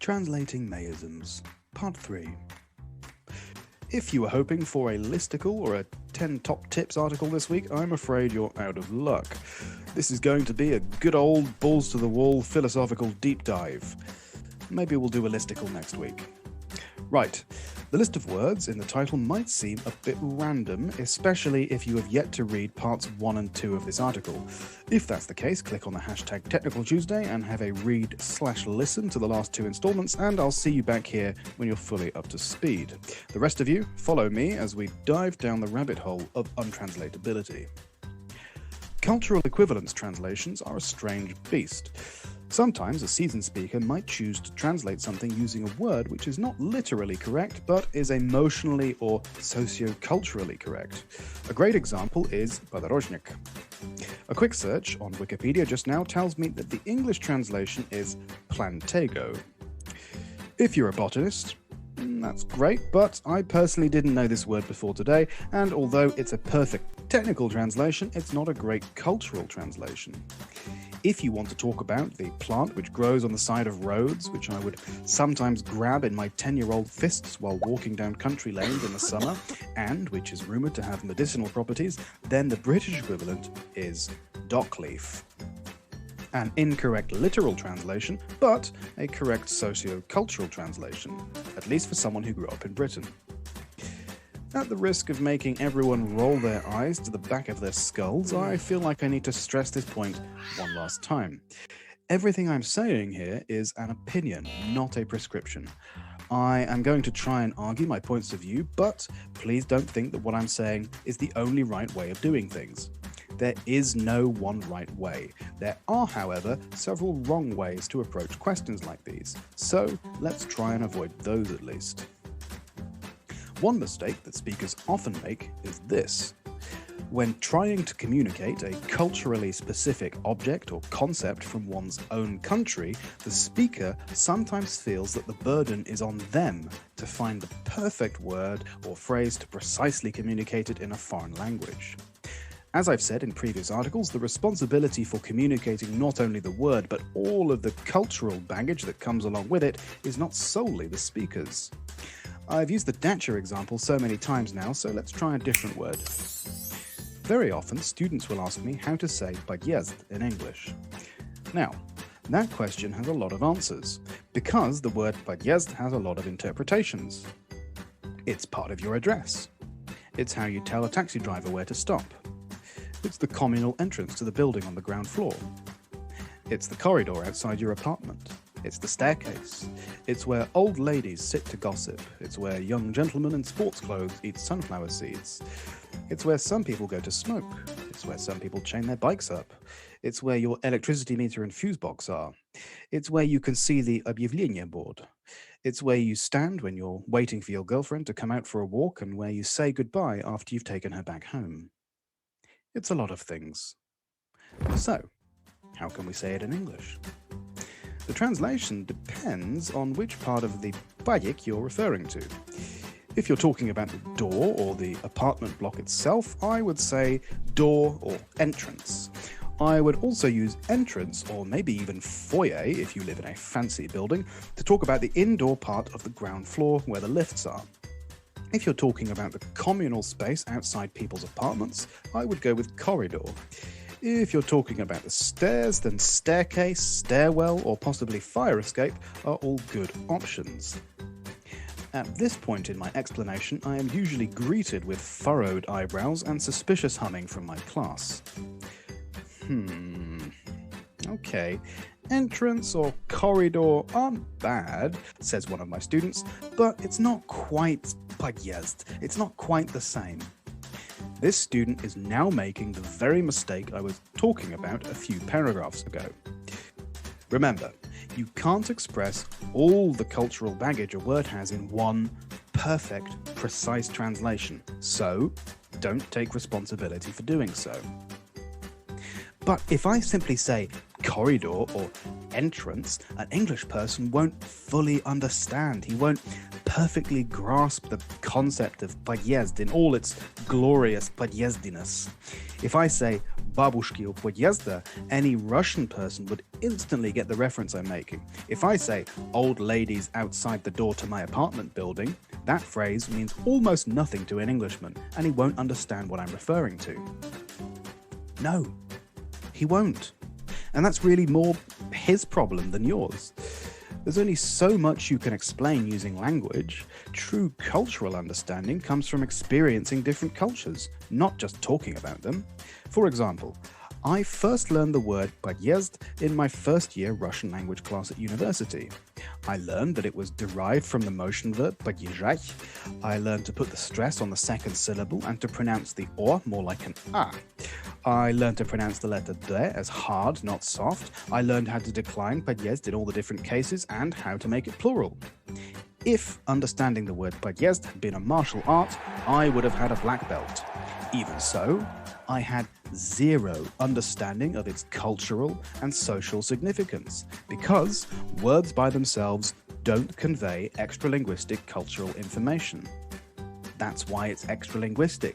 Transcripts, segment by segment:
Translating Mayisms, Part 3. If you were hoping for a listicle or a 10 top tips article this week, I'm afraid you're out of luck. This is going to be a good old balls-to-the-wall philosophical deep dive. Maybe we'll do a listicle next week. Right, the list of words in the title might seem a bit random, especially if you have yet to read parts 1 and 2 of this article. If that's the case, click on the hashtag Technical Tuesday and have a read/listen to the last 2 installments, and I'll see you back here when you're fully up to speed. The rest of you, follow me as we dive down the rabbit hole of untranslatability. Cultural equivalence translations are a strange beast. Sometimes a seasoned speaker might choose to translate something using a word which is not literally correct, but is emotionally or socio-culturally correct. A great example is podorожник. A quick search on Wikipedia just now tells me that the English translation is plantego. If you're a botanist, that's great, but I personally didn't know this word before today, and although it's a perfect technical translation, it's not a great cultural translation. If you want to talk about the plant which grows on the side of roads, which I would sometimes grab in my 10-year-old fists while walking down country lanes in the summer, and which is rumoured to have medicinal properties, then the British equivalent is dockleaf. An incorrect literal translation, but a correct socio-cultural translation, at least for someone who grew up in Britain. At the risk of making everyone roll their eyes to the back of their skulls, I feel like I need to stress this point one last time. Everything I'm saying here is an opinion, not a prescription. I am going to try and argue my points of view, but please don't think that what I'm saying is the only right way of doing things. There is no one right way. There are, however, several wrong ways to approach questions like these, so let's try and avoid those at least. One mistake that speakers often make is this. When trying to communicate a culturally specific object or concept from one's own country, the speaker sometimes feels that the burden is on them to find the perfect word or phrase to precisely communicate it in a foreign language. As I've said in previous articles, the responsibility for communicating not only the word but all of the cultural baggage that comes along with it is not solely the speaker's. I've used the dacha example so many times now, so let's try a different word. Very often, students will ask me how to say podъезд in English. Now, that question has a lot of answers, because the word podъезд has a lot of interpretations. It's part of your address. It's how you tell a taxi driver where to stop. It's the communal entrance to the building on the ground floor. It's the corridor outside your apartment. It's the staircase. It's where old ladies sit to gossip. It's where young gentlemen in sports clothes eat sunflower seeds. It's where some people go to smoke. It's where some people chain their bikes up. It's where your electricity meter and fuse box are. It's where you can see the объявление board. It's where you stand when you're waiting for your girlfriend to come out for a walk, and where you say goodbye after you've taken her back home. It's a lot of things. So, how can we say it in English? The translation depends on which part of the подъезд you're referring to. If you're talking about the door or the apartment block itself, I would say door or entrance. I would also use entrance, or maybe even foyer if you live in a fancy building, to talk about the indoor part of the ground floor where the lifts are. If you're talking about the communal space outside people's apartments, I would go with corridor. If you're talking about the stairs, then staircase, stairwell, or possibly fire escape are all good options. At this point in my explanation, I am usually greeted with furrowed eyebrows and suspicious humming from my class. Okay, entrance or corridor aren't bad, says one of my students, but it's not quite podъезд. It's not quite the same. This student is now making the very mistake I was talking about a few paragraphs ago. Remember, you can't express all the cultural baggage a word has in one perfect, precise translation, so don't take responsibility for doing so. But if I simply say corridor or entrance, an English person won't fully understand. He won't perfectly grasp the concept of подъезд in all its glorious podъездiness. If I say babushki u podъезда, any Russian person would instantly get the reference I'm making. If I say old ladies outside the door to my apartment building, that phrase means almost nothing to an Englishman, and he won't understand what I'm referring to. No, he won't. And that's really more his problem than yours. There's only so much you can explain using language. True cultural understanding comes from experiencing different cultures, not just talking about them. For example, I first learned the word подъезд in my first year Russian language class at university. I learned that it was derived from the motion verb подъезжать. I learned to put the stress on the second syllable and to pronounce the O more like an A. I learned to pronounce the letter D as hard, not soft. I learned how to decline подъезд in all the different cases and how to make it plural. If understanding the word подъезд had been a martial art, I would have had a black belt. Even so, I had zero understanding of its cultural and social significance, because words by themselves don't convey extralinguistic cultural information. That's why it's extralinguistic.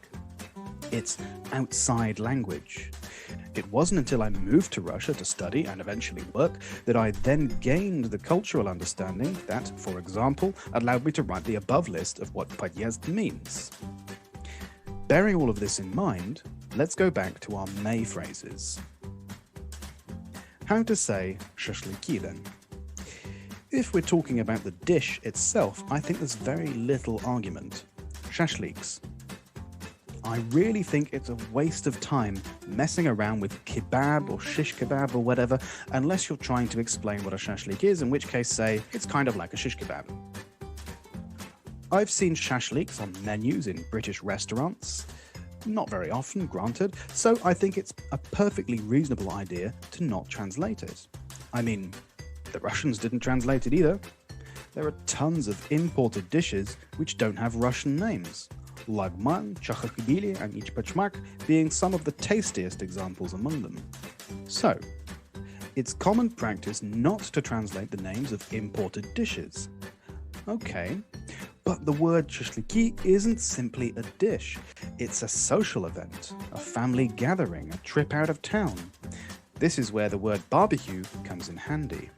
It's outside language. It wasn't until I moved to Russia to study and eventually work that I then gained the cultural understanding that, for example, allowed me to write the above list of what подъезд means. Bearing all of this in mind, let's go back to our May phrases. How to say шашлыки then? If we're talking about the dish itself, I think there's very little argument. Shashliks. I really think it's a waste of time messing around with kebab or shish kebab or whatever, unless you're trying to explain what a shashlik is, in which case say it's kind of like a shish kebab. I've seen shashliks on menus in British restaurants. Not very often, granted, so I think it's a perfectly reasonable idea to not translate it. I mean, the Russians didn't translate it either. There are tons of imported dishes which don't have Russian names. Lagman, chakakibili and ichpachmak being some of the tastiest examples among them. So, it's common practice not to translate the names of imported dishes. Okay, but the word шашлыки isn't simply a dish. It's a social event, a family gathering, a trip out of town. This is where the word barbecue comes in handy.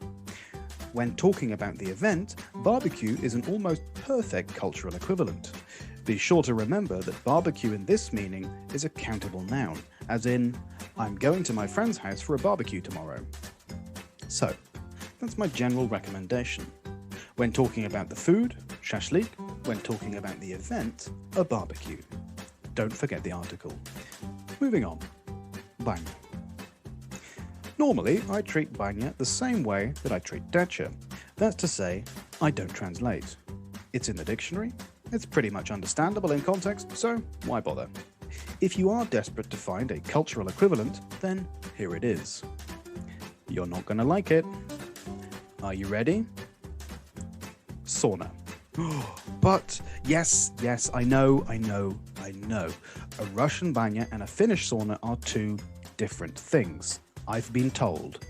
When talking about the event, barbecue is an almost perfect cultural equivalent. Be sure to remember that barbecue in this meaning is a countable noun, as in, I'm going to my friend's house for a barbecue tomorrow. So, that's my general recommendation. When talking about the food, shashlik. When talking about the event, a barbecue. Don't forget the article. Moving on. Banha. Normally, I treat banha the same way that I treat dacha. That's to say, I don't translate. It's in the dictionary. It's pretty much understandable in context, so why bother? If you are desperate to find a cultural equivalent, then here it is. You're not going to like it. Are you ready? Sauna. But yes, I know. A Russian banha and a Finnish sauna are two different things. I've been told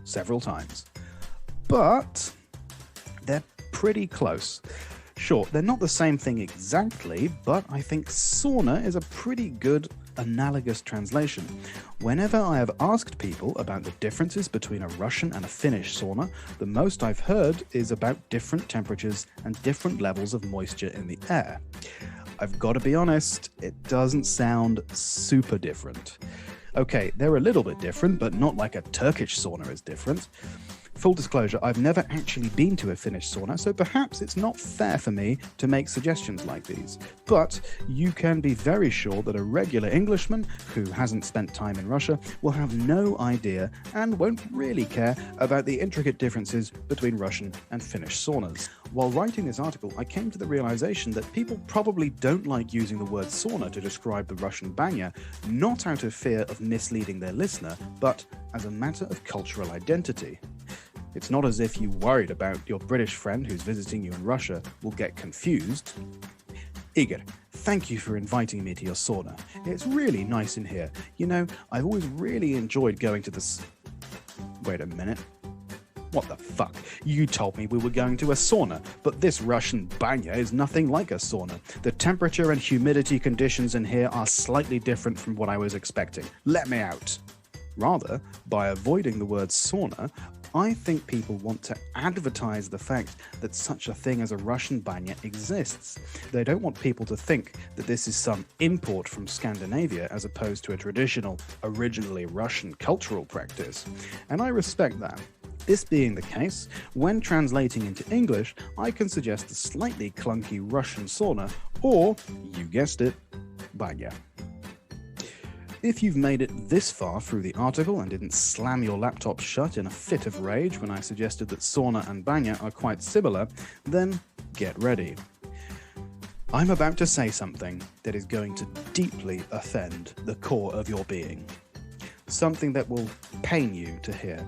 several times. But they're pretty close. Sure, they're not the same thing exactly, but I think sauna is a pretty good analogous translation. Whenever I have asked people about the differences between a Russian and a Finnish sauna, the most I've heard is about different temperatures and different levels of moisture in the air. I've got to be honest, it doesn't sound super different. Okay, they're a little bit different, but not like a Turkish sauna is different. Full disclosure, I've never actually been to a Finnish sauna, so perhaps it's not fair for me to make suggestions like these. But you can be very sure that a regular Englishman who hasn't spent time in Russia will have no idea and won't really care about the intricate differences between Russian and Finnish saunas. While writing this article, I came to the realization that people probably don't like using the word sauna to describe the Russian banha, not out of fear of misleading their listener, but as a matter of cultural identity. It's not as if you worried about your British friend who's visiting you in Russia will get confused. Igor, thank you for inviting me to your sauna. It's really nice in here. You know, I've always really enjoyed going to this... Wait a minute. What the fuck? You told me we were going to a sauna, but this Russian banya is nothing like a sauna. The temperature and humidity conditions in here are slightly different from what I was expecting. Let me out. Rather, by avoiding the word sauna, I think people want to advertise the fact that such a thing as a Russian banya exists. They don't want people to think that this is some import from Scandinavia as opposed to a traditional, originally Russian cultural practice. And I respect that. This being the case, when translating into English, I can suggest a slightly clunky Russian sauna, or, you guessed it, banya. If you've made it this far through the article and didn't slam your laptop shut in a fit of rage when I suggested that sauna and banya are quite similar, then get ready. I'm about to say something that is going to deeply offend the core of your being. Something that will pain you to hear,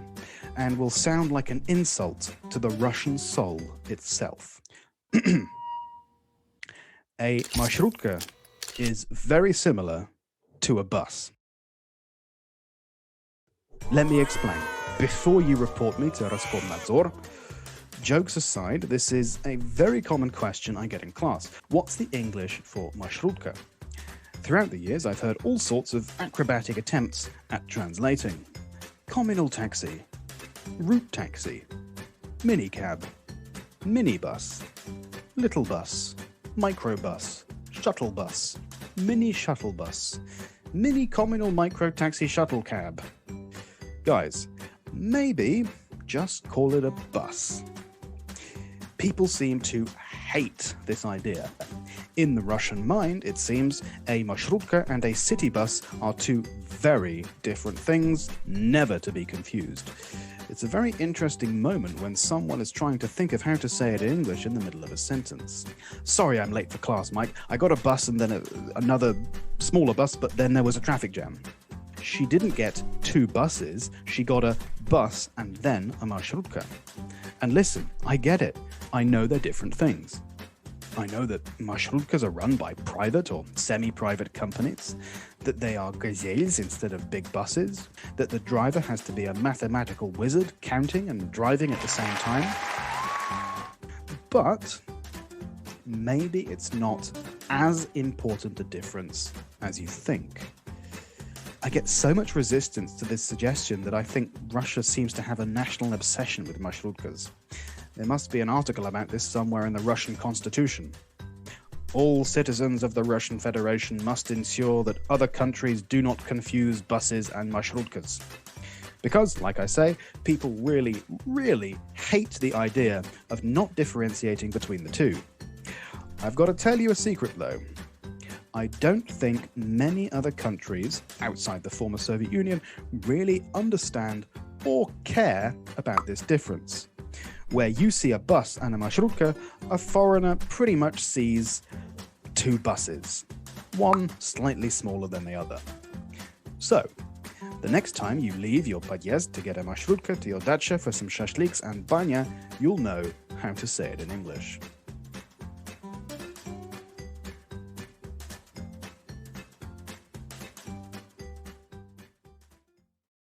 and will sound like an insult to the Russian soul itself. A marshrutka is very similar to a bus. Let me explain. Before you report me to Roskomnadzor, jokes aside, this is a very common question I get in class. What's the English for marshrutka? Throughout the years, I've heard all sorts of acrobatic attempts at translating. Communal taxi, route taxi, minicab, minibus, little bus, microbus, shuttle bus, mini shuttle bus, mini communal micro taxi shuttle cab. Guys, maybe just call it a bus. People seem to hate this idea. In the Russian mind, it seems a marshrutka and a city bus are two very different things, never to be confused. It's a very interesting moment when someone is trying to think of how to say it in English in the middle of a sentence. Sorry I'm late for class, Mike. I got a bus and then another smaller bus, but then there was a traffic jam. She didn't get two buses, she got a bus and then a marshrutka. And listen, I get it. I know they're different things. I know that marshrutkas are run by private or semi-private companies, that they are gazelles instead of big buses, that the driver has to be a mathematical wizard counting and driving at the same time. But maybe it's not as important a difference as you think. I get so much resistance to this suggestion that I think Russia seems to have a national obsession with marshrukas. There must be an article about this somewhere in the Russian constitution. All citizens of the Russian Federation must ensure that other countries do not confuse buses and marshrukas. Because, like I say, people really, really hate the idea of not differentiating between the two. I've got to tell you a secret though. I don't think many other countries outside the former Soviet Union really understand or care about this difference. Where you see a bus and a marshrutka, a foreigner pretty much sees two buses, one slightly smaller than the other. So, the next time you leave your podъезд to get a marshrutka to your dacha for some shashliks and banya, you'll know how to say it in English.